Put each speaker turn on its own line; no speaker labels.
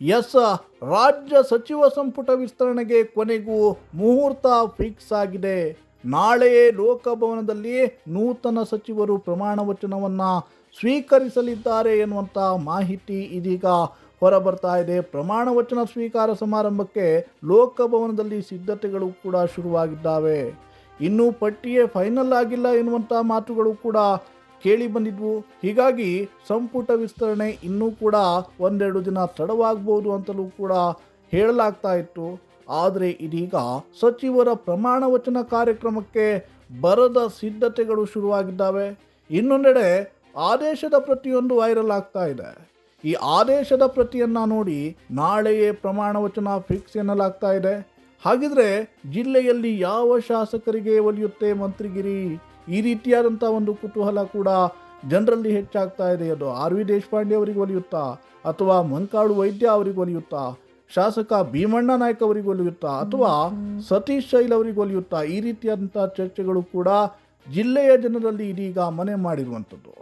S, ರಾಜ್ಯ ಸಚಿವ ಸಂಪುಟ ವಿಸ್ತರಣೆಗೆ ಕೊನೆಗೂ ಮುಹೂರ್ತ ಫಿಕ್ಸ್ ಆಗಿದೆ. ನಾಳೆಯೇ ಲೋಕಭವನದಲ್ಲಿ ನೂತನ ಸಚಿವರು ಪ್ರಮಾಣ ವಚನವನ್ನು ಸ್ವೀಕರಿಸಲಿದ್ದಾರೆ ಎನ್ನುವಂಥ ಮಾಹಿತಿ ಇದೀಗ ಹೊರಬರ್ತಾ ಇದೆ. ಪ್ರಮಾಣ ವಚನ ಸ್ವೀಕಾರ ಸಮಾರಂಭಕ್ಕೆ ಲೋಕಭವನದಲ್ಲಿ ಸಿದ್ಧತೆಗಳು ಕೂಡ ಶುರುವಾಗಿದ್ದಾವೆ. ಇನ್ನೂ ಪಟ್ಟಿಯೇ ಫೈನಲ್ ಆಗಿಲ್ಲ ಎನ್ನುವಂಥ ಮಾತುಗಳು ಕೂಡ ಕೇಳಿ ಬಂದಿದ್ವು. ಹೀಗಾಗಿ ಸಂಪುಟ ವಿಸ್ತರಣೆ ಇನ್ನೂ ಕೂಡ ಒಂದೆರಡು ದಿನ ತಡವಾಗಬಹುದು ಅಂತಲೂ ಕೂಡ ಹೇಳಲಾಗ್ತಾ ಇತ್ತು. ಆದರೆ ಇದೀಗ ಸಚಿವರ ಪ್ರಮಾಣ ವಚನ ಕಾರ್ಯಕ್ರಮಕ್ಕೆ ಬರದ ಸಿದ್ಧತೆಗಳು ಶುರುವಾಗಿದ್ದಾವೆ. ಇನ್ನೊಂದೆಡೆ ಆದೇಶದ ಪ್ರತಿಯೊಂದು ವೈರಲ್ ಆಗ್ತಾ ಇದೆ. ಈ ಆದೇಶದ ಪ್ರತಿಯನ್ನು ನೋಡಿ ನಾಳೆಯೇ ಪ್ರಮಾಣ ವಚನ ಫಿಕ್ಸ್ ಎನ್ನಲಾಗ್ತಾ ಇದೆ. ಹಾಗಿದ್ರೆ ಜಿಲ್ಲೆಯಲ್ಲಿ ಯಾವ ಶಾಸಕರಿಗೆ ಒಲಿಯುತ್ತೆ ಮಂತ್ರಿಗಿರಿ? ಈ ರೀತಿಯಾದಂಥ ಒಂದು ಕುತೂಹಲ ಕೂಡ ಜನರಲ್ಲಿ ಹೆಚ್ಚಾಗ್ತಾ ಇದೆ. ಅದು ಆರ್ ವಿ ದೇಶಪಾಂಡೆ ಅವರಿಗೆ ಒಲಿಯುತ್ತಾ, ಅಥವಾ ಮಂಕಾಳು ವೈದ್ಯ ಅವರಿಗೆ ಒಲಿಯುತ್ತಾ, ಶಾಸಕ ಭೀಮಣ್ಣ ನಾಯ್ಕ ಅವರಿಗೆ ಒಲಿಯುತ್ತಾ, ಅಥವಾ ಸತೀಶ್ ಶೈಲ್ ಅವರಿಗೆ ಒಲಿಯುತ್ತಾ? ಈ ರೀತಿಯಾದಂಥ ಚರ್ಚೆಗಳು ಕೂಡ ಜಿಲ್ಲೆಯ ಜನರಲ್ಲಿ ಇದೀಗ ಮನೆ ಮಾಡಿರುವಂಥದ್ದು.